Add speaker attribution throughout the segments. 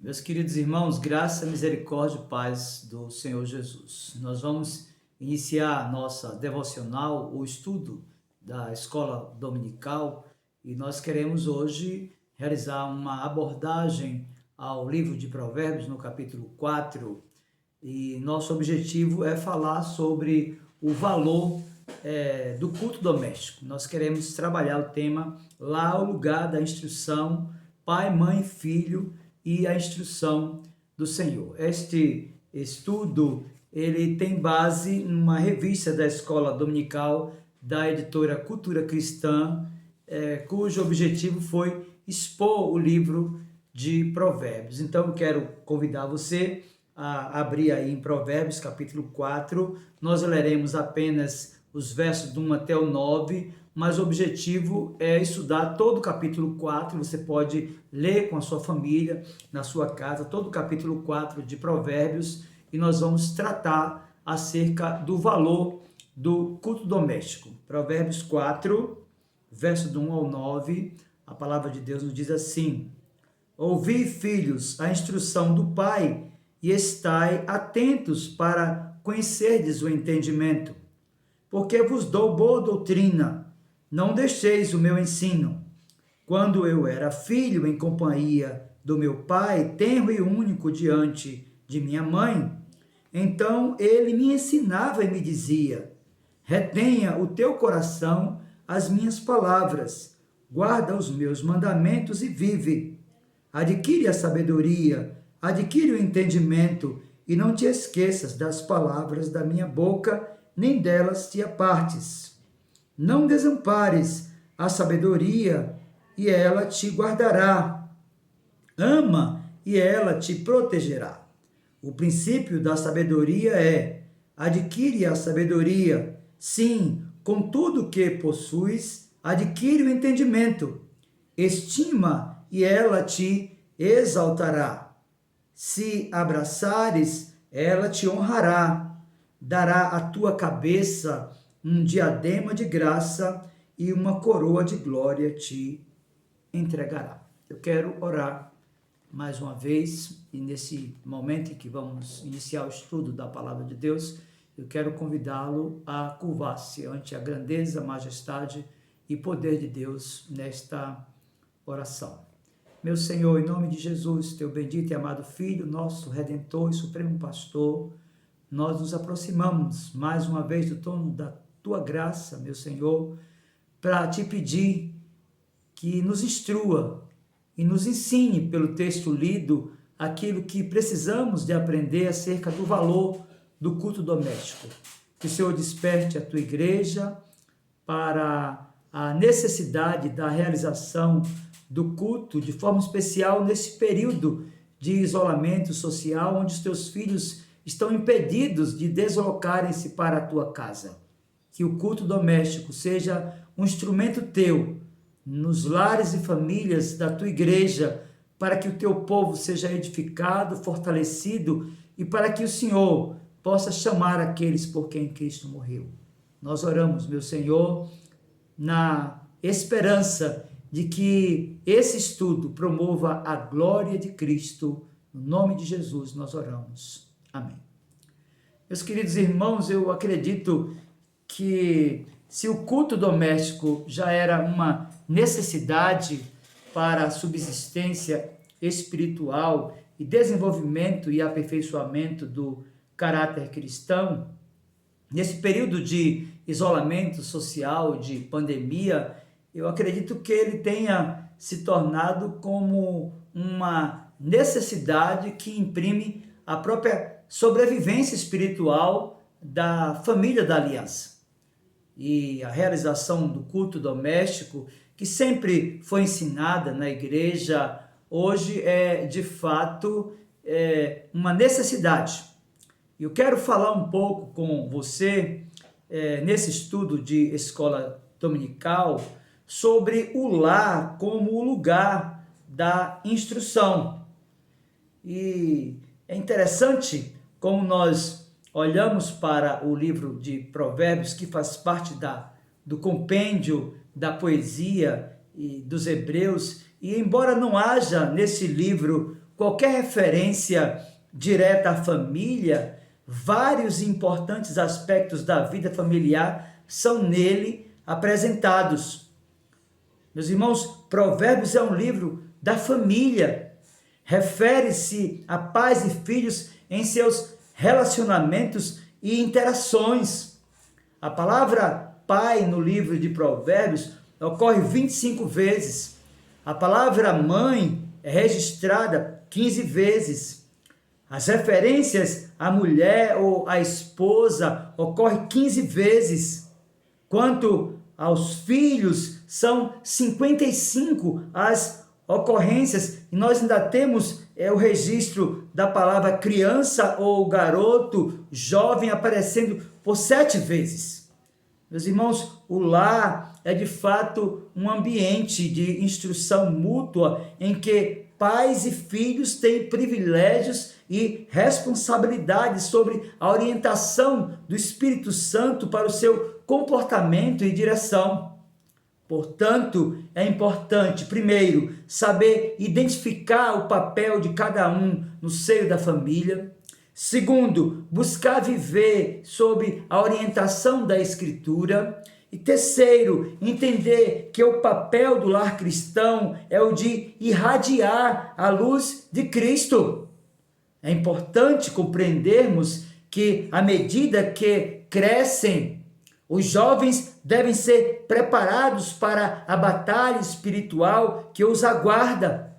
Speaker 1: Meus queridos irmãos, graça, misericórdia e paz do Senhor Jesus. Nós vamos iniciar a nossa devocional, o estudo da escola dominical, e nós queremos hoje realizar uma abordagem ao livro de Provérbios, no capítulo 4, e nosso objetivo é falar sobre o valor do culto doméstico. Nós queremos trabalhar o tema lá, o lugar da instrução, pai, mãe, filho, e a instrução do Senhor. Este estudo, ele tem base numa revista da Escola Dominical da editora Cultura Cristã, cujo objetivo foi expor o livro de Provérbios. Então, eu quero convidar você a abrir aí em Provérbios, capítulo 4. Nós leremos apenas os versos do 1 até o 9, mas o objetivo é estudar todo o capítulo 4, você pode ler com a sua família, na sua casa, todo o capítulo 4 de Provérbios, e nós vamos tratar acerca do valor do culto doméstico. Provérbios 4, verso do 1 ao 9, a palavra de Deus nos diz assim: Ouvi, filhos, a instrução do Pai, e estai atentos para conhecerdes o entendimento, porque vos dou boa doutrina. Não deixeis o meu ensino. Quando eu era filho em companhia do meu pai, tenro e único diante de minha mãe, então ele me ensinava e me dizia: retenha o teu coração as minhas palavras, guarda os meus mandamentos e vive. Adquire a sabedoria, adquire o entendimento, e não te esqueças das palavras da minha boca, nem delas te apartes. Não desampares a sabedoria, e ela te guardará. Ama, e ela te protegerá. O princípio da sabedoria é: adquire a sabedoria. Sim, com tudo que possuis, adquire o entendimento. Estima, e ela te exaltará. Se abraçares, ela te honrará. Dará à tua cabeça um diadema de graça, e uma coroa de glória te entregará. Eu quero orar mais uma vez, e nesse momento em que vamos iniciar o estudo da palavra de Deus, eu quero convidá-lo a curvar-se ante a grandeza, majestade e poder de Deus nesta oração. Meu Senhor, em nome de Jesus, teu bendito e amado Filho, nosso Redentor e Supremo Pastor, nós nos aproximamos mais uma vez do trono da tua graça, meu Senhor, para te pedir que nos instrua e nos ensine pelo texto lido aquilo que precisamos de aprender acerca do valor do culto doméstico. Que o Senhor desperte a tua igreja para a necessidade da realização do culto de forma especial nesse período de isolamento social, onde os teus filhos estão impedidos de deslocarem-se para a tua casa. Que o culto doméstico seja um instrumento teu nos lares e famílias da tua igreja, para que o teu povo seja edificado, fortalecido, e para que o Senhor possa chamar aqueles por quem Cristo morreu. Nós oramos, meu Senhor, na esperança de que esse estudo promova a glória de Cristo. No nome de Jesus nós oramos. Amém. Meus queridos irmãos, eu acredito que se o culto doméstico já era uma necessidade para a subsistência espiritual e desenvolvimento e aperfeiçoamento do caráter cristão, nesse período de isolamento social, de pandemia, eu acredito que ele tenha se tornado como uma necessidade que imprime a própria sobrevivência espiritual da família da aliança. E a realização do culto doméstico, que sempre foi ensinada na igreja, hoje é de fato uma necessidade. Eu quero falar um pouco com você, nesse estudo de escola dominical, sobre o lar como o lugar da instrução. E é interessante como nós olhamos para o livro de Provérbios, que faz parte do compêndio da poesia e dos hebreus, e embora não haja nesse livro qualquer referência direta à família, vários importantes aspectos da vida familiar são nele apresentados. Meus irmãos, Provérbios é um livro da família. Refere-se a pais e filhos em seus relacionamentos e interações. A palavra pai no livro de Provérbios ocorre 25 vezes. A palavra mãe é registrada 15 vezes. As referências à mulher ou à esposa ocorrem 15 vezes. Quanto aos filhos, são 55 as ocorrências, e nós ainda temos o registro da palavra criança ou garoto, jovem, aparecendo por 7 vezes. Meus irmãos, o lar é de fato um ambiente de instrução mútua em que pais e filhos têm privilégios e responsabilidades sobre a orientação do Espírito Santo para o seu comportamento e direção. Portanto, é importante, primeiro, saber identificar o papel de cada um no seio da família. Segundo, buscar viver sob a orientação da Escritura. E terceiro, entender que o papel do lar cristão é o de irradiar a luz de Cristo. É importante compreendermos que, à medida que crescem, os jovens devem ser preparados para a batalha espiritual que os aguarda.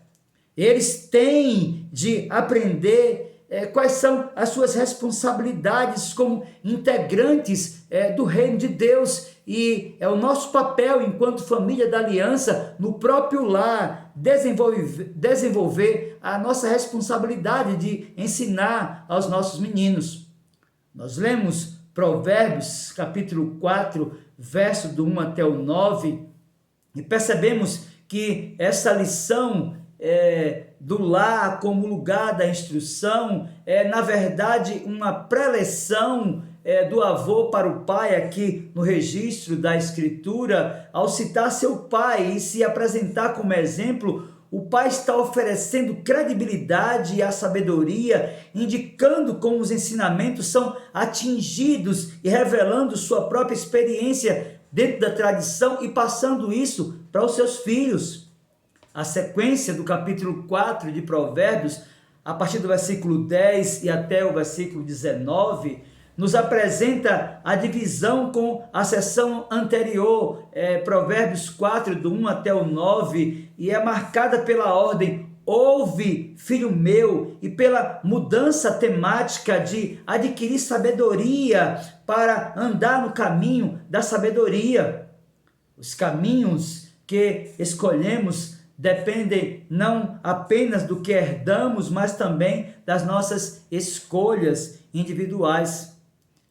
Speaker 1: Eles têm de aprender quais são as suas responsabilidades como integrantes do reino de Deus, e é o nosso papel enquanto família da aliança no próprio lar desenvolver a nossa responsabilidade de ensinar aos nossos meninos. Nós lemos Provérbios capítulo 4, verso do 1 até o 9, e percebemos que essa lição do lar como lugar da instrução é, na verdade, uma preleção do avô para o pai, aqui no registro da Escritura. Ao citar seu pai e se apresentar como exemplo, o pai está oferecendo credibilidade e a sabedoria, indicando como os ensinamentos são atingidos e revelando sua própria experiência dentro da tradição e passando isso para os seus filhos. A sequência do capítulo 4 de Provérbios, a partir do versículo 10 e até o versículo 19, nos apresenta a divisão com a seção anterior, Provérbios 4, do 1 até o 9, e é marcada pela ordem: ouve, filho meu, e pela mudança temática de adquirir sabedoria para andar no caminho da sabedoria. Os caminhos que escolhemos dependem não apenas do que herdamos, mas também das nossas escolhas individuais.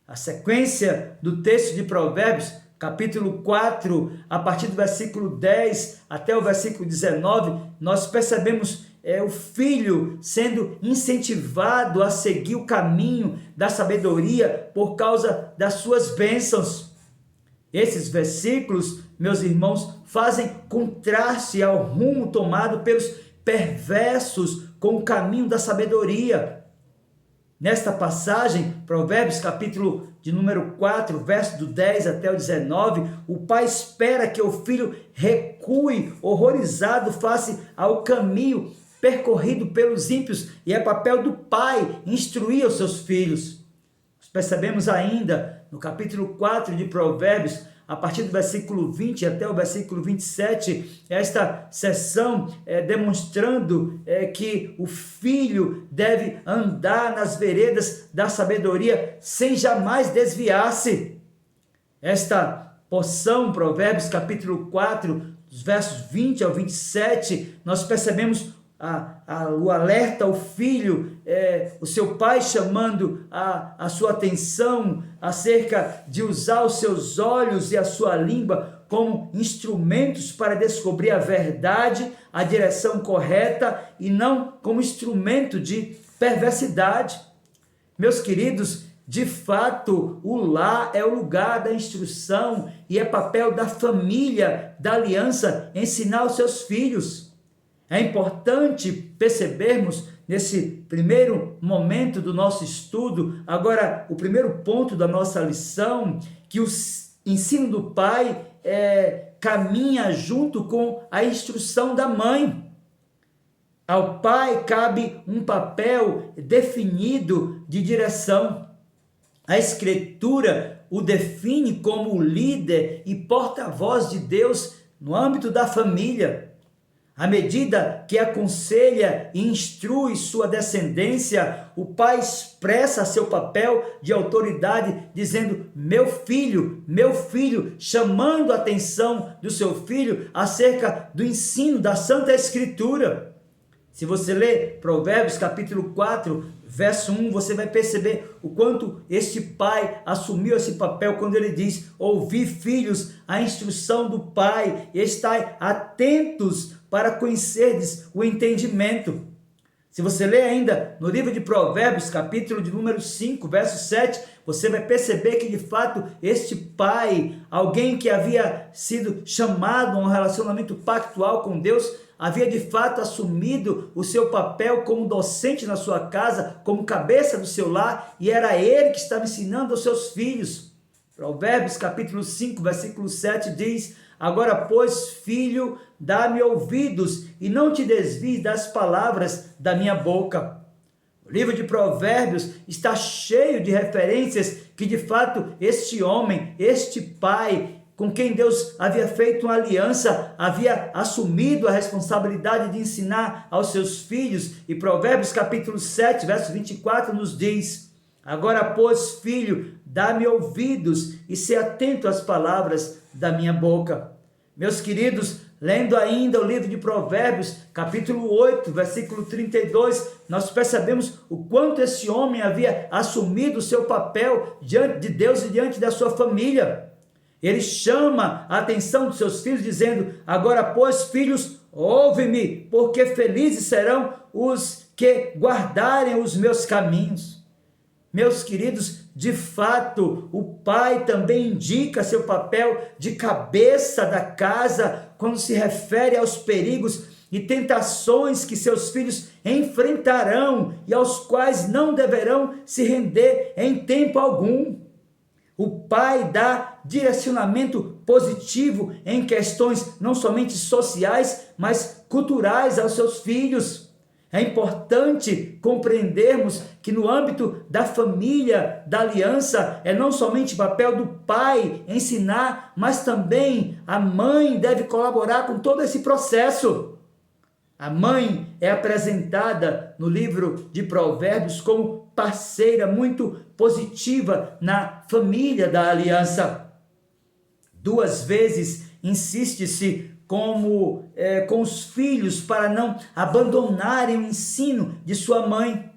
Speaker 1: A sequência do texto de Provérbios, capítulo 4, a partir do versículo 10 até o versículo 19, nós percebemos o filho sendo incentivado a seguir o caminho da sabedoria por causa das suas bênçãos. Esses versículos, meus irmãos, fazem contraste ao rumo tomado pelos perversos com o caminho da sabedoria. Nesta passagem, Provérbios capítulo de número 4, verso do 10 até o 19, o pai espera que o filho recue horrorizado face ao caminho percorrido pelos ímpios, e é papel do pai instruir os seus filhos. Nós percebemos ainda no capítulo 4 de Provérbios, a partir do versículo 20 até o versículo 27, esta seção demonstrando que o filho deve andar nas veredas da sabedoria sem jamais desviar-se. Esta porção, Provérbios capítulo 4, dos versos 20 ao 27, nós percebemos o alerta ao filho, o seu pai chamando a sua atenção acerca de usar os seus olhos e a sua língua como instrumentos para descobrir a verdade, a direção correta, e não como instrumento de perversidade. Meus queridos, de fato, o lar é o lugar da instrução e é papel da família, da aliança, ensinar os seus filhos. É importante percebermos nesse primeiro momento do nosso estudo, agora o primeiro ponto da nossa lição, que o ensino do pai caminha junto com a instrução da mãe. Ao pai cabe um papel definido de direção. A Escritura o define como o líder e porta-voz de Deus no âmbito da família. À medida que aconselha e instrui sua descendência, o pai expressa seu papel de autoridade, dizendo: meu filho, chamando a atenção do seu filho acerca do ensino da Santa Escritura. Se você ler Provérbios capítulo 4, verso 1, você vai perceber o quanto este pai assumiu esse papel quando ele diz: ouvi, filhos, a instrução do pai, e estai atentos para conhecerdes o entendimento. Se você ler ainda no livro de Provérbios, capítulo de número 5, verso 7, você vai perceber que de fato este pai, alguém que havia sido chamado a um relacionamento pactual com Deus, havia de fato assumido o seu papel como docente na sua casa, como cabeça do seu lar, e era ele que estava ensinando aos seus filhos. Provérbios capítulo 5, versículo 7 diz: agora, pois, filho, dá-me ouvidos e não te desvies das palavras da minha boca. O livro de Provérbios está cheio de referências que, de fato, este homem, este pai, com quem Deus havia feito uma aliança, havia assumido a responsabilidade de ensinar aos seus filhos. E Provérbios capítulo 7, verso 24 nos diz: agora, pois, filho, dá-me ouvidos e se atento às palavras da minha boca. Meus queridos, lendo ainda o livro de Provérbios, capítulo 8, versículo 32, nós percebemos o quanto esse homem havia assumido o seu papel diante de Deus e diante da sua família. Ele chama a atenção dos seus filhos, dizendo: agora, pois, filhos, ouve-me, porque felizes serão os que guardarem os meus caminhos. Meus queridos, de fato, o pai também indica seu papel de cabeça da casa quando se refere aos perigos e tentações que seus filhos enfrentarão e aos quais não deverão se render em tempo algum. O pai dá direcionamento positivo em questões não somente sociais, mas culturais aos seus filhos. É importante compreendermos que no âmbito da família, da aliança, é não somente papel do pai ensinar, mas também a mãe deve colaborar com todo esse processo. A mãe é apresentada no livro de Provérbios como parceira muito positiva na família da aliança. 2 vezes insiste-se com os filhos para não abandonarem o ensino de sua mãe.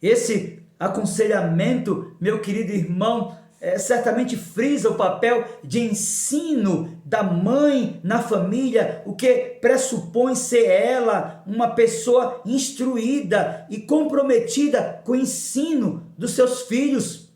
Speaker 1: Esse aconselhamento, meu querido irmão, certamente frisa o papel de ensino da mãe na família, o que pressupõe ser ela uma pessoa instruída e comprometida com o ensino dos seus filhos.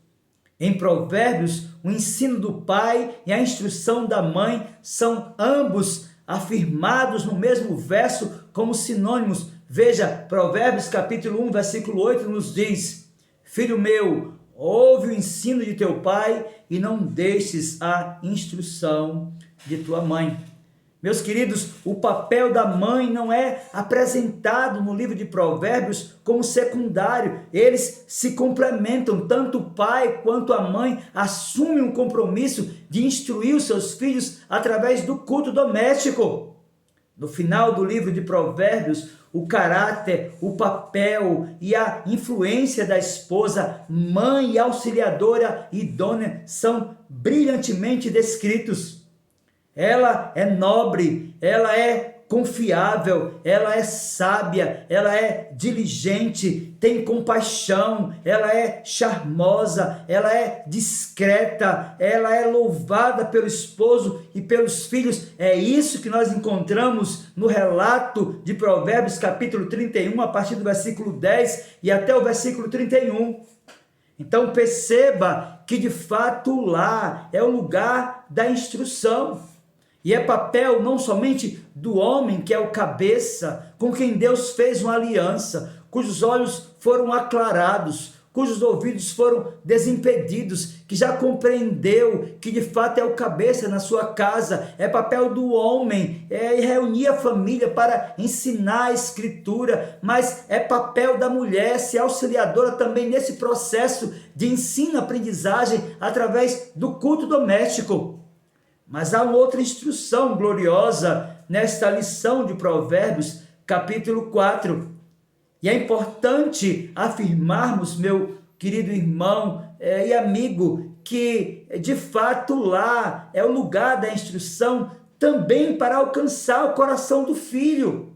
Speaker 1: Em Provérbios, o ensino do pai e a instrução da mãe são ambos afirmados no mesmo verso como sinônimos. Veja, Provérbios capítulo 1, versículo 8 nos diz: filho meu, ouve o ensino de teu pai e não deixes a instrução de tua mãe. Meus queridos, o papel da mãe não é apresentado no livro de Provérbios como secundário. Eles se complementam, tanto o pai quanto a mãe assumem um compromisso de instruir os seus filhos através do culto doméstico. No final do livro de Provérbios, o caráter, o papel e a influência da esposa, mãe e auxiliadora idônea são brilhantemente descritos. Ela é nobre, ela é confiável, ela é sábia, ela é diligente, tem compaixão, ela é charmosa, ela é discreta, ela é louvada pelo esposo e pelos filhos. É isso que nós encontramos no relato de Provérbios capítulo 31, a partir do versículo 10 e até o versículo 31. Então perceba que de fato lá é o lugar da instrução. E é papel não somente do homem, que é o cabeça, com quem Deus fez uma aliança, cujos olhos foram aclarados, cujos ouvidos foram desimpedidos, que já compreendeu que de fato é o cabeça na sua casa, é papel do homem, é reunir a família para ensinar a escritura, mas é papel da mulher ser auxiliadora também nesse processo de ensino-aprendizagem através do culto doméstico. Mas há uma outra instrução gloriosa nesta lição de Provérbios, capítulo 4. E é importante afirmarmos, meu querido irmão e amigo, que de fato lá é o lugar da instrução também para alcançar o coração do filho.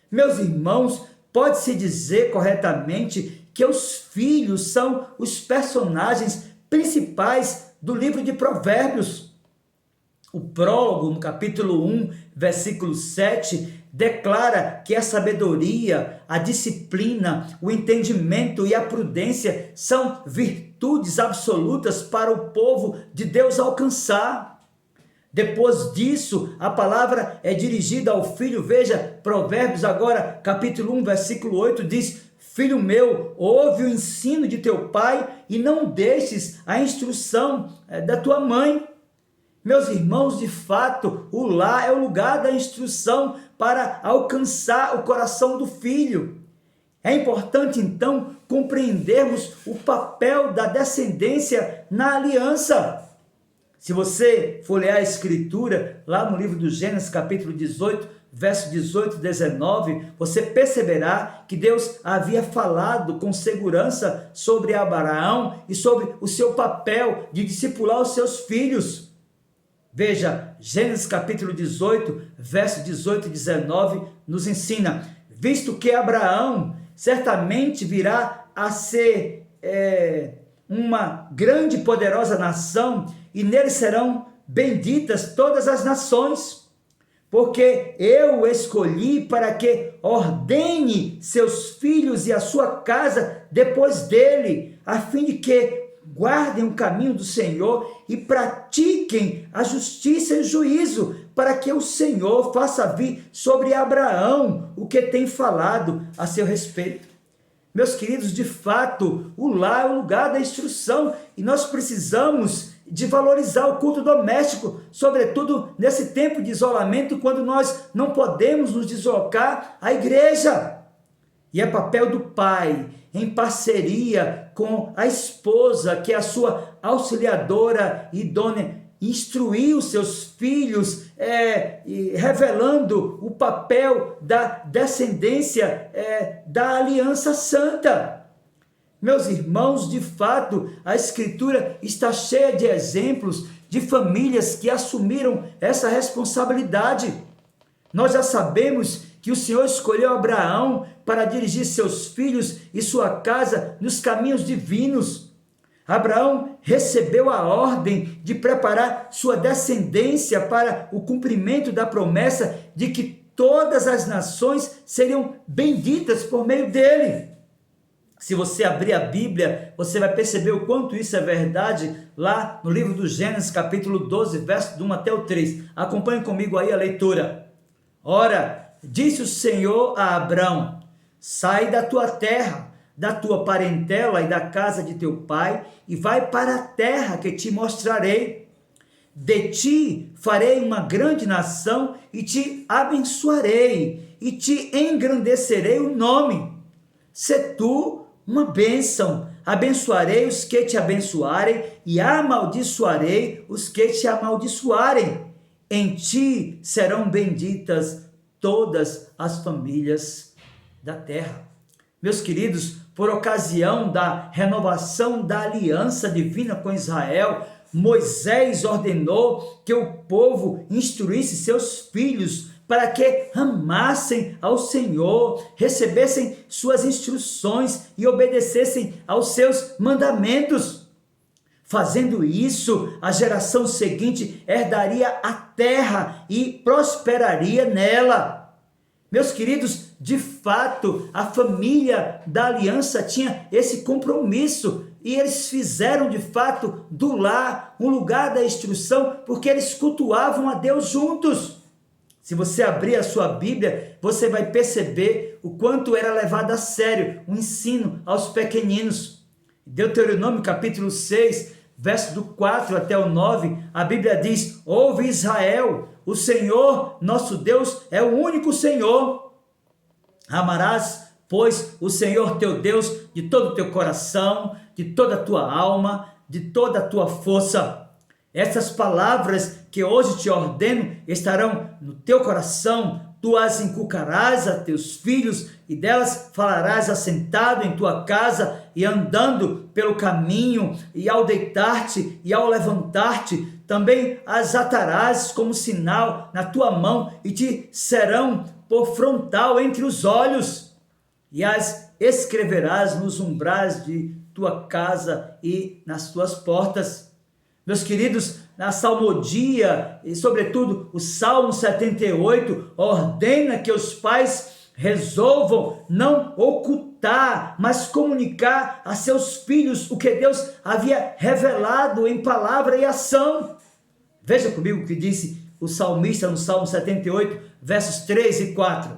Speaker 1: Meus irmãos, pode-se dizer corretamente que os filhos são os personagens principais do livro de Provérbios. O prólogo, no capítulo 1, versículo 7, declara que a sabedoria, a disciplina, o entendimento e a prudência são virtudes absolutas para o povo de Deus alcançar. Depois disso, a palavra é dirigida ao filho. Veja, Provérbios agora, capítulo 1, versículo 8, diz: Filho meu, ouve o ensino de teu pai e não deixes a instrução da tua mãe. Meus irmãos, de fato, o lar é o lugar da instrução para alcançar o coração do filho. É importante, então, compreendermos o papel da descendência na aliança. Se você folhear a Escritura, lá no livro do Gênesis, capítulo 18, verso 18 e 19, você perceberá que Deus havia falado com segurança sobre Abraão e sobre o seu papel de discipular os seus filhos. Veja, Gênesis capítulo 18, verso 18 e 19, nos ensina: visto que Abraão certamente virá a ser uma grande e poderosa nação, e nele serão benditas todas as nações, porque eu o escolhi para que ordene seus filhos e a sua casa depois dele, a fim de que guardem o caminho do Senhor e pratiquem a justiça e o juízo, para que o Senhor faça vir sobre Abraão o que tem falado a seu respeito. Meus queridos, de fato, o lar é o lugar da instrução e nós precisamos de valorizar o culto doméstico, sobretudo nesse tempo de isolamento, quando nós não podemos nos deslocar à igreja. E é papel do pai, em parceria com a esposa, que é a sua auxiliadora idônea, instruir os seus filhos, revelando o papel da descendência da aliança santa. Meus irmãos, de fato, a Escritura está cheia de exemplos de famílias que assumiram essa responsabilidade. Nós já sabemos que o Senhor escolheu Abraão para dirigir seus filhos e sua casa nos caminhos divinos. Abraão recebeu a ordem de preparar sua descendência para o cumprimento da promessa de que todas as nações seriam benditas por meio dele. Se você abrir a Bíblia, você vai perceber o quanto isso é verdade lá no livro do Gênesis, capítulo 12, verso do 1 até o 3. Acompanhe comigo aí a leitura. Ora, disse o Senhor a Abrão: sai da tua terra, da tua parentela e da casa de teu pai, e vai para a terra que te mostrarei. De ti farei uma grande nação, e te abençoarei, e te engrandecerei o nome. Se tu uma bênção, abençoarei os que te abençoarem, e amaldiçoarei os que te amaldiçoarem. Em ti serão benditas todas as famílias da terra. Meus queridos, por ocasião da renovação da aliança divina com Israel, Moisés ordenou que o povo instruísse seus filhos para que amassem ao Senhor, recebessem suas instruções e obedecessem aos seus mandamentos. Fazendo isso, a geração seguinte herdaria a terra e prosperaria nela. Meus queridos, de fato, a família da aliança tinha esse compromisso e eles fizeram de fato do lar um lugar da instrução, porque eles cultuavam a Deus juntos. Se você abrir a sua Bíblia, você vai perceber o quanto era levado a sério o ensino aos pequeninos. Deuteronômio capítulo 6, verso do 4 até o 9, a Bíblia diz: ouve Israel, o Senhor nosso Deus é o único Senhor. Amarás, pois, o Senhor teu Deus de todo o teu coração, de toda a tua alma, de toda a tua força. Essas palavras que hoje te ordeno estarão no teu coração, tu as inculcarás a teus filhos e delas falarás assentado em tua casa e andando pelo caminho, e ao deitar-te e ao levantar-te, também as atarás como sinal na tua mão e te serão por frontal entre os olhos, e as escreverás nos umbrais de tua casa e nas tuas portas. Meus queridos, na salmodia e sobretudo o Salmo 78 ordena que os pais resolvam não ocultar, mas comunicar a seus filhos o que Deus havia revelado em palavra e ação. Veja comigo o que disse o salmista no Salmo 78, versos 3 e 4.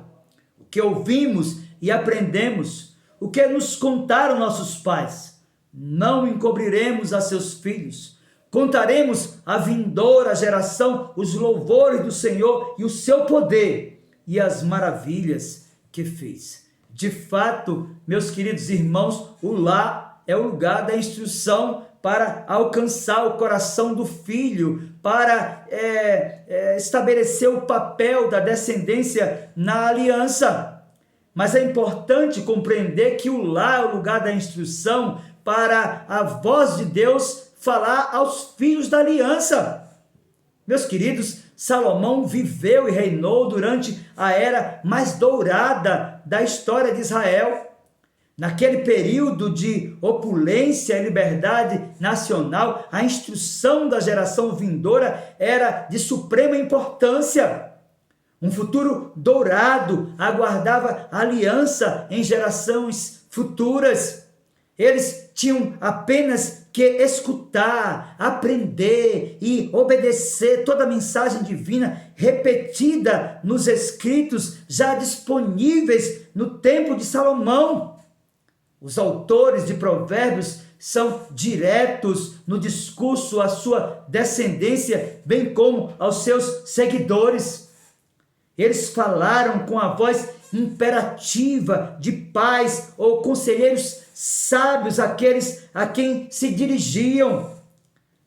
Speaker 1: O que ouvimos e aprendemos, o que nos contaram nossos pais, não encobriremos a seus filhos. Contaremos à vindoura geração os louvores do Senhor e o seu poder e as maravilhas que fez. De fato, meus queridos irmãos, o lar é o lugar da instrução para alcançar o coração do filho, para estabelecer o papel da descendência na aliança. Mas é importante compreender que o lar é o lugar da instrução para a voz de Deus falar aos filhos da aliança. Meus queridos, Salomão viveu e reinou durante a era mais dourada da história de Israel. Naquele período de opulência e liberdade nacional, a instrução da geração vindoura era de suprema importância. Um futuro dourado aguardava a aliança em gerações futuras. Eles tinham apenas que escutar, aprender e obedecer toda a mensagem divina repetida nos escritos já disponíveis no tempo de Salomão. Os autores de Provérbios são diretos no discurso à sua descendência, bem como aos seus seguidores. Eles falaram com a voz imperativa de pais ou conselheiros sábios, aqueles a quem se dirigiam.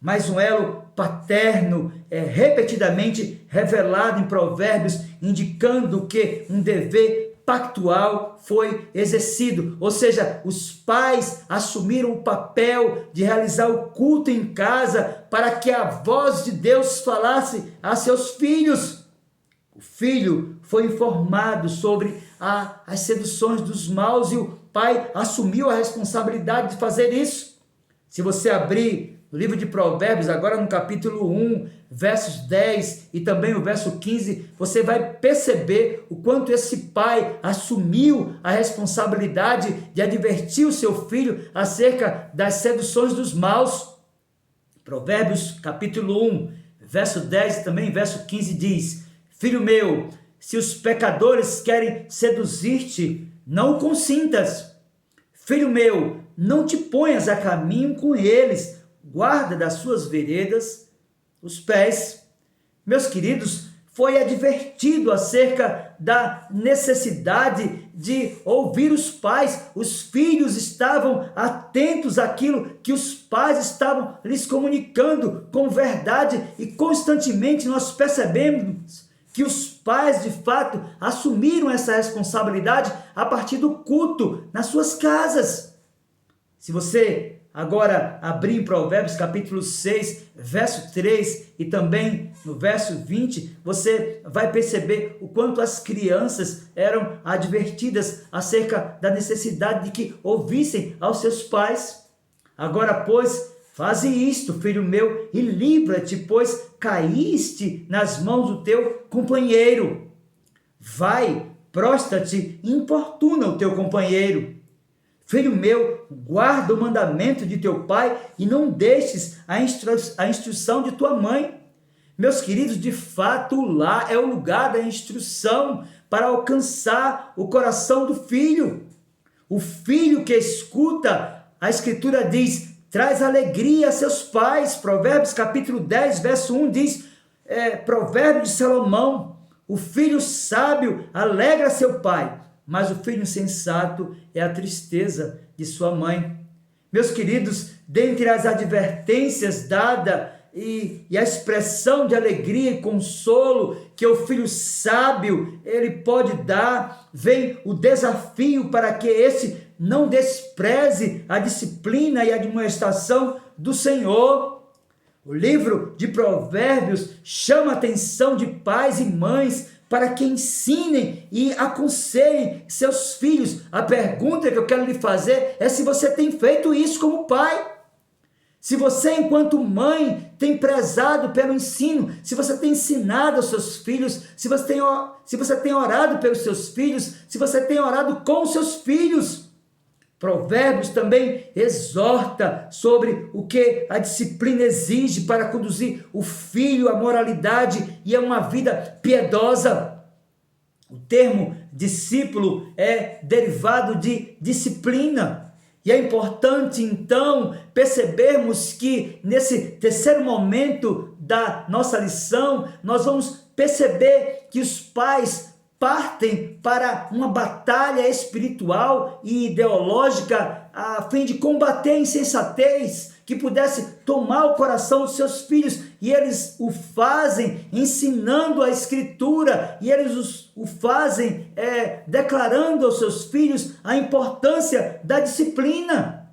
Speaker 1: Mas um elo paterno é repetidamente revelado em Provérbios, indicando que um dever pactual foi exercido, ou seja, os pais assumiram o papel de realizar o culto em casa para que a voz de Deus falasse a seus filhos. O filho foi informado sobre as seduções dos maus e o pai assumiu a responsabilidade de fazer isso. Se você abrir o livro de Provérbios, agora no capítulo 1, versos 10 e também o verso 15, você vai perceber o quanto esse pai assumiu a responsabilidade de advertir o seu filho acerca das seduções dos maus. Provérbios capítulo 1, verso 10 e também verso 15 diz: Filho meu, se os pecadores querem seduzir-te, não o consintas. Filho meu, não te ponhas a caminho com eles, guarda das suas veredas os pés. Meus queridos, foi advertido acerca da necessidade de ouvir os pais. Os filhos estavam atentos àquilo que os pais estavam lhes comunicando com verdade, e constantemente nós percebemos que os pais, de fato, assumiram essa responsabilidade a partir do culto nas suas casas. Se você agora abrir em Provérbios capítulo 6, verso 3 e também no verso 20, você vai perceber o quanto as crianças eram advertidas acerca da necessidade de que ouvissem aos seus pais. Agora, pois, faze isto, filho meu, e livra-te, pois caíste nas mãos do teu companheiro. Vai, prostra-te e importuna o teu companheiro. Filho meu, guarda o mandamento de teu pai e não deixes a instrução de tua mãe. Meus queridos, de fato, lá é o lugar da instrução para alcançar o coração do filho. O filho que escuta, a Escritura diz, traz alegria a seus pais. Provérbios capítulo 10, verso 1 diz, provérbio de Salomão, o filho sábio alegra seu pai, mas o filho insensato é a tristeza de sua mãe. Meus queridos, dentre as advertências dadas e a expressão de alegria e consolo que o filho sábio ele pode dar, vem o desafio para que esse não despreze a disciplina e a admoestação do Senhor. O livro de Provérbios chama a atenção de pais e mães para que ensinem e aconselhem seus filhos. A pergunta que eu quero lhe fazer é se você tem feito isso como pai. Se você, enquanto mãe, tem prezado pelo ensino, se você tem ensinado aos seus filhos, se você tem orado pelos seus filhos, se você tem orado com os seus filhos. Provérbios também exorta sobre o que a disciplina exige para conduzir o filho à moralidade e a uma vida piedosa. O termo discípulo é derivado de disciplina. E é importante, então, percebermos que nesse terceiro momento da nossa lição, nós vamos perceber que os pais partem para uma batalha espiritual e ideológica a fim de combater a insensatez que pudesse tomar o coração dos seus filhos, e eles o fazem ensinando a Escritura, e eles o fazem declarando aos seus filhos a importância da disciplina.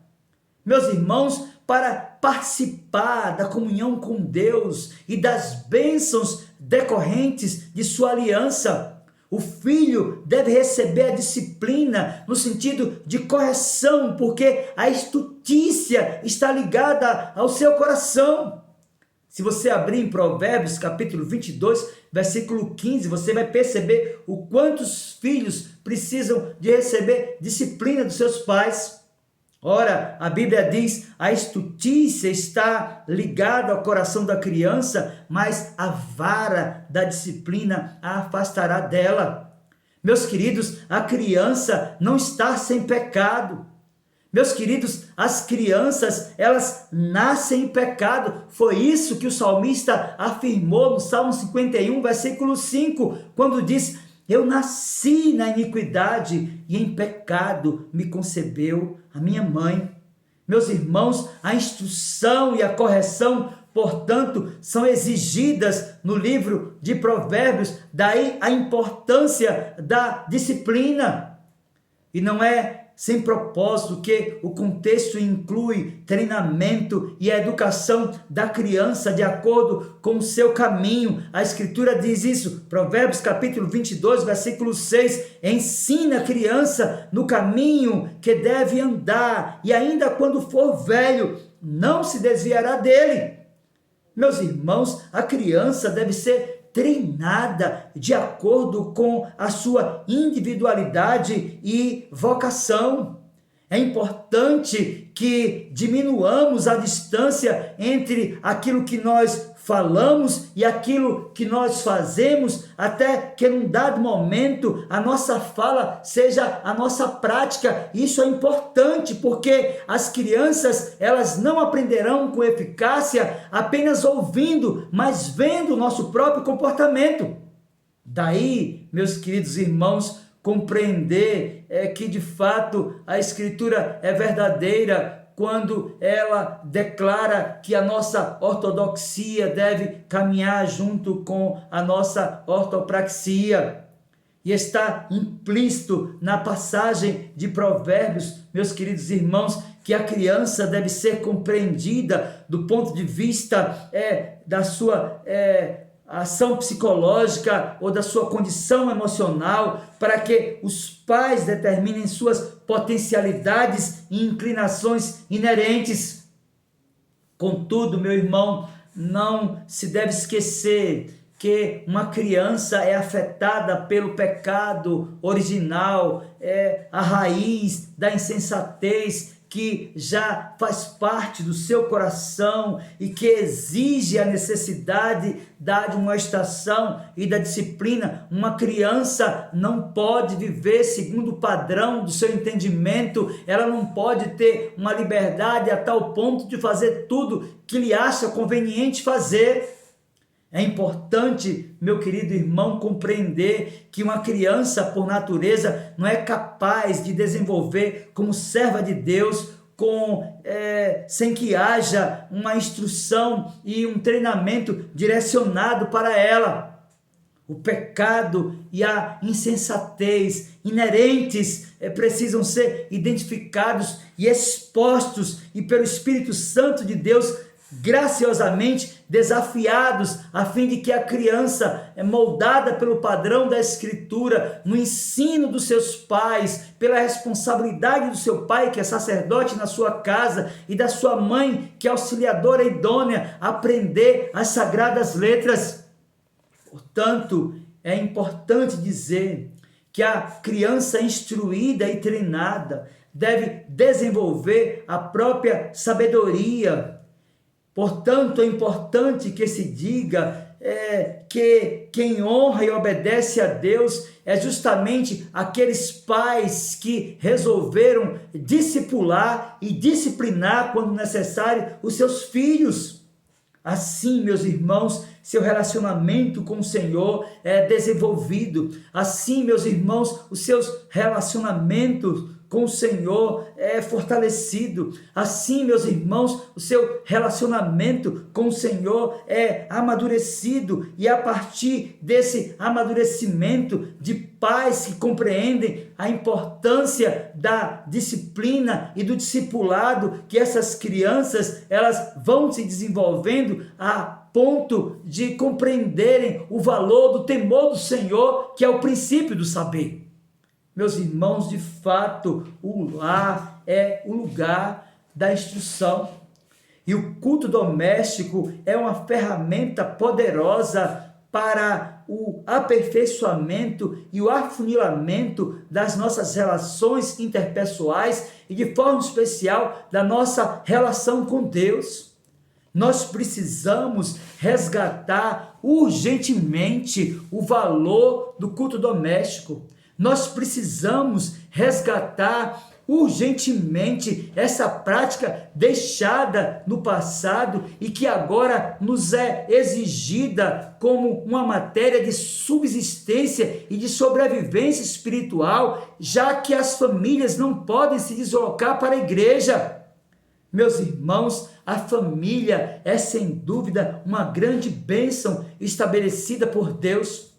Speaker 1: Meus irmãos, para participar da comunhão com Deus e das bênçãos decorrentes de sua aliança, o filho deve receber a disciplina no sentido de correção, porque a estutícia está ligada ao seu coração. Se você abrir em Provérbios capítulo 22, versículo 15, você vai perceber o quanto os filhos precisam de receber disciplina dos seus pais. Ora, a Bíblia diz, a estutícia está ligada ao coração da criança, mas a vara da disciplina a afastará dela. Meus queridos, a criança não está sem pecado. Meus queridos, as crianças, elas nascem em pecado. Foi isso que o salmista afirmou no Salmo 51, versículo 5, quando diz, eu nasci na iniquidade e em pecado me concebeu a minha mãe. Meus irmãos, a instrução e a correção, portanto, são exigidas no livro de Provérbios, daí a importância da disciplina. E não é sem propósito que o contexto inclui treinamento e a educação da criança de acordo com o seu caminho. A Escritura diz isso, Provérbios capítulo 22, versículo 6, ensina a criança no caminho que deve andar, e ainda quando for velho, não se desviará dele. Meus irmãos, a criança deve ser treinada de acordo com a sua individualidade e vocação. É importante que diminuamos a distância entre aquilo que nós falamos e aquilo que nós fazemos, até que num dado momento a nossa fala seja a nossa prática. Isso é importante porque as crianças, elas não aprenderão com eficácia apenas ouvindo, mas vendo o nosso próprio comportamento. Daí, meus queridos irmãos, compreender que de fato a Escritura é verdadeira quando ela declara que a nossa ortodoxia deve caminhar junto com a nossa ortopraxia. E está implícito na passagem de Provérbios, meus queridos irmãos, que a criança deve ser compreendida do ponto de vista da sua ação psicológica ou da sua condição emocional, para que os pais determinem suas potencialidades e inclinações inerentes. Contudo, meu irmão, não se deve esquecer que uma criança é afetada pelo pecado original, é a raiz da insensatez que já faz parte do seu coração e que exige a necessidade da admoestação e da disciplina. Uma criança não pode viver segundo o padrão do seu entendimento, ela não pode ter uma liberdade a tal ponto de fazer tudo que lhe acha conveniente fazer. É importante, meu querido irmão, compreender que uma criança, por natureza, não é capaz de desenvolver como serva de Deus sem que haja uma instrução e um treinamento direcionado para ela. O pecado e a insensatez inerentes precisam ser identificados e expostos, e pelo Espírito Santo de Deus graciosamente desafiados, a fim de que a criança, moldada pelo padrão da Escritura, no ensino dos seus pais, pela responsabilidade do seu pai, que é sacerdote na sua casa, e da sua mãe, que é auxiliadora idônea, aprender as sagradas letras. Portanto, é importante dizer que a criança instruída e treinada deve desenvolver a própria sabedoria. Portanto, é importante que se diga que quem honra e obedece a Deus é justamente aqueles pais que resolveram discipular e disciplinar, quando necessário, os seus filhos. Assim, meus irmãos, seu relacionamento com o Senhor é desenvolvido. Assim, meus irmãos, os seus relacionamentos com o Senhor é fortalecido. Assim, meus irmãos, o seu relacionamento com o Senhor é amadurecido, e a partir desse amadurecimento de pais que compreendem a importância da disciplina e do discipulado, que essas crianças elas vão se desenvolvendo a ponto de compreenderem o valor do temor do Senhor, que é o princípio do saber. Meus irmãos, de fato, o lar é o lugar da instrução. E o culto doméstico é uma ferramenta poderosa para o aperfeiçoamento e o afunilamento das nossas relações interpessoais e, de forma especial, da nossa relação com Deus. Nós precisamos resgatar urgentemente o valor do culto doméstico. Nós precisamos resgatar urgentemente essa prática deixada no passado e que agora nos é exigida como uma matéria de subsistência e de sobrevivência espiritual, já que as famílias não podem se deslocar para a igreja. Meus irmãos, a família é sem dúvida uma grande bênção estabelecida por Deus.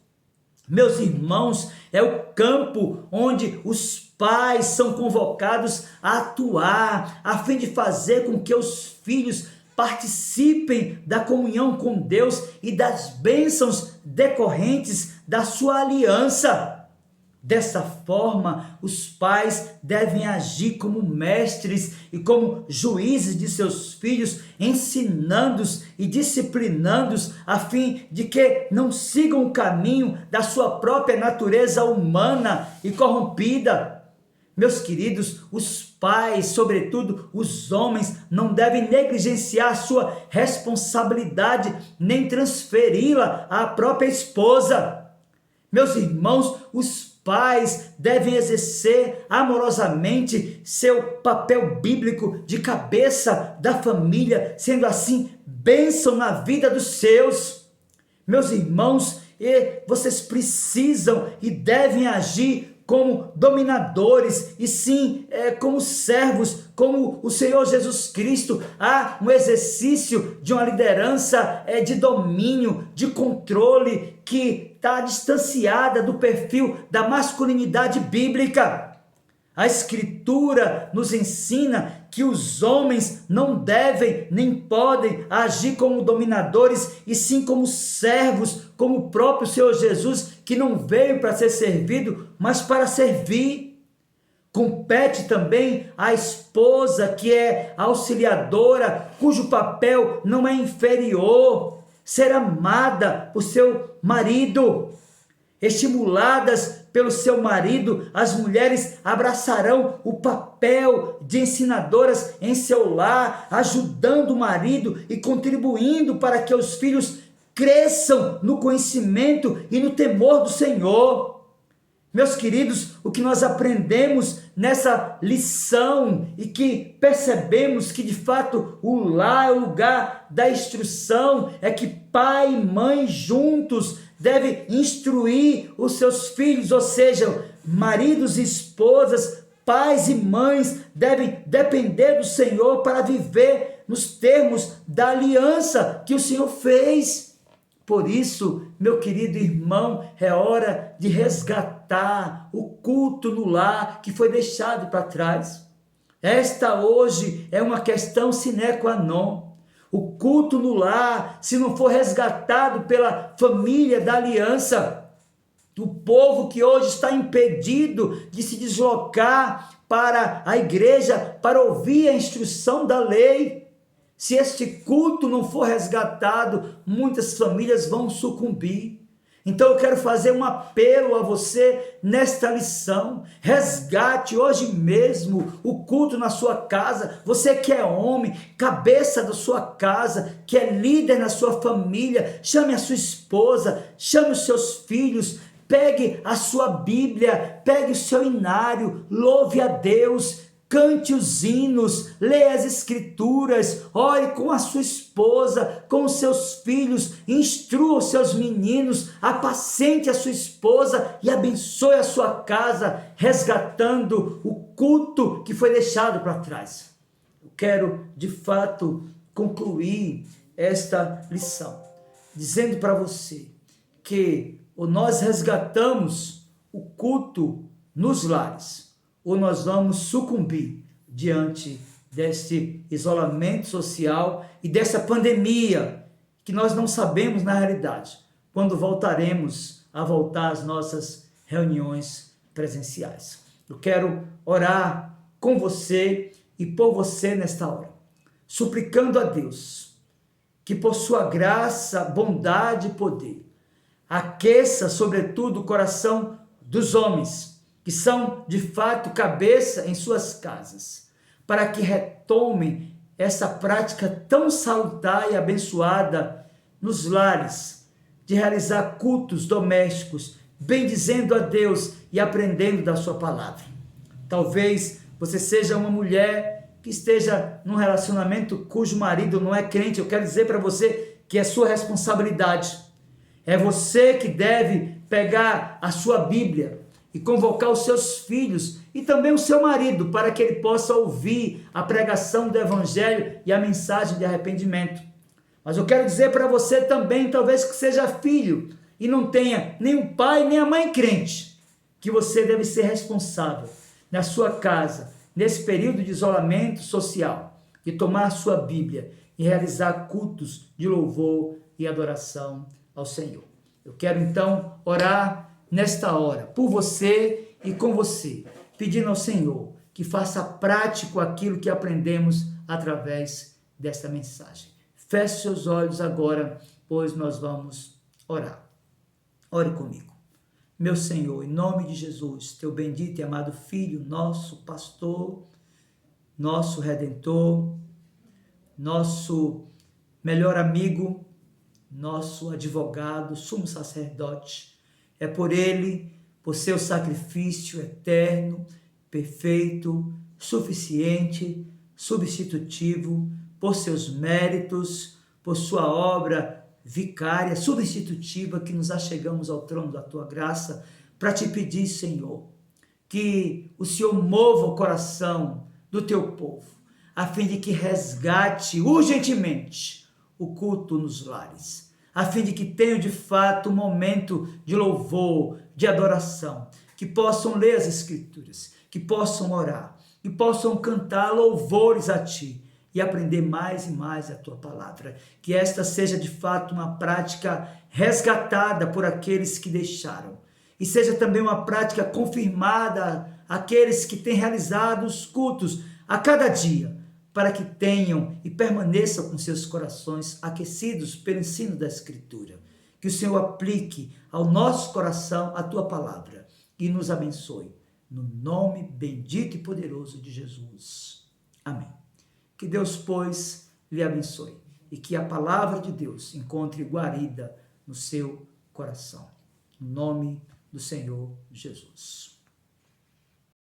Speaker 1: Meus irmãos, é o campo onde os pais são convocados a atuar, a fim de fazer com que os filhos participem da comunhão com Deus e das bênçãos decorrentes da sua aliança. Dessa forma, os pais devem agir como mestres e como juízes de seus filhos, ensinando-os e disciplinando-os, a fim de que não sigam o caminho da sua própria natureza humana e corrompida. Meus queridos, os pais, sobretudo os homens, não devem negligenciar a sua responsabilidade, nem transferi-la à própria esposa. Meus irmãos, os pais devem exercer amorosamente seu papel bíblico de cabeça da família, sendo assim bênção na vida dos seus. Meus irmãos, vocês precisam e devem agir como dominadores, e sim como servos, como o Senhor Jesus Cristo. Há um exercício de uma liderança de domínio, de controle, que está distanciada do perfil da masculinidade bíblica. A Escritura nos ensina que os homens não devem nem podem agir como dominadores, e sim como servos, como o próprio Senhor Jesus, que não veio para ser servido, mas para servir. Compete também à esposa, que é auxiliadora, cujo papel não é inferior, ser amada por seu marido, estimuladas pelo seu marido, as mulheres abraçarão o papel de ensinadoras em seu lar, ajudando o marido e contribuindo para que os filhos cresçam no conhecimento e no temor do Senhor. Meus queridos, o que nós aprendemos nessa lição e que percebemos que de fato o lar é o lugar da instrução, é que pai e mãe juntos devem instruir os seus filhos, ou seja, maridos e esposas, pais e mães devem depender do Senhor para viver nos termos da aliança que o Senhor fez. Por isso, meu querido irmão, é hora de resgatar o culto no lar que foi deixado para trás. Esta hoje é uma questão sine qua non. O culto no lar, se não for resgatado pela família da aliança, o povo que hoje está impedido de se deslocar para a igreja para ouvir a instrução da lei, se este culto não for resgatado, muitas famílias vão sucumbir. Então eu quero fazer um apelo a você nesta lição. Resgate hoje mesmo o culto na sua casa. Você que é homem, cabeça da sua casa, que é líder na sua família, chame a sua esposa, chame os seus filhos, pegue a sua Bíblia, pegue o seu inário, louve a Deus, cante os hinos, leia as escrituras, ore com a sua esposa, com os seus filhos, instrua os seus meninos, apacente a sua esposa e abençoe a sua casa, resgatando o culto que foi deixado para trás. Eu quero, de fato, concluir esta lição, dizendo para você que ou nós resgatamos o culto nos lares, ou nós vamos sucumbir diante deste isolamento social e dessa pandemia, que nós não sabemos na realidade, quando voltaremos a voltar às nossas reuniões presenciais. Eu quero orar com você e por você nesta hora, suplicando a Deus que por sua graça, bondade e poder, aqueça sobretudo o coração dos homens, que são de fato cabeça em suas casas, para que retomem essa prática tão salutar e abençoada nos lares, de realizar cultos domésticos, bendizendo a Deus e aprendendo da sua palavra. Talvez você seja uma mulher que esteja num relacionamento cujo marido não é crente. Eu quero dizer para você que é sua responsabilidade. É você que deve pegar a sua Bíblia e convocar os seus filhos e também o seu marido para que ele possa ouvir a pregação do Evangelho e a mensagem de arrependimento. Mas eu quero dizer para você também, talvez que seja filho e não tenha nem o pai nem a mãe crente, que você deve ser responsável na sua casa, nesse período de isolamento social, de tomar a sua Bíblia e realizar cultos de louvor e adoração ao Senhor. Eu quero então orar nesta hora por você e com você, pedindo ao Senhor que faça prático aquilo que aprendemos através desta mensagem. Feche seus olhos agora, pois nós vamos orar. Ore comigo. Meu Senhor, em nome de Jesus, teu bendito e amado Filho, nosso pastor, nosso redentor, nosso melhor amigo, nosso advogado, sumo sacerdote. É por ele, por seu sacrifício eterno, perfeito, suficiente, substitutivo, por seus méritos, por sua obra vicária, substitutiva, que nos achegamos ao trono da tua graça para te pedir, Senhor, que o Senhor mova o coração do teu povo, a fim de que resgate urgentemente o culto nos lares, a fim de que tenham de fato um momento de louvor, de adoração, que possam ler as Escrituras, que possam orar, que possam cantar louvores a Ti e aprender mais e mais a Tua palavra. Que esta seja de fato uma prática resgatada por aqueles que deixaram e seja também uma prática confirmada àqueles que têm realizado os cultos a cada dia, para que tenham e permaneçam com seus corações aquecidos pelo ensino da Escritura. Que o Senhor aplique ao nosso coração a Tua palavra e nos abençoe. No nome bendito e poderoso de Jesus. Amém. Que Deus, pois, lhe abençoe e que a palavra de Deus encontre guarida no seu coração. No nome do Senhor Jesus.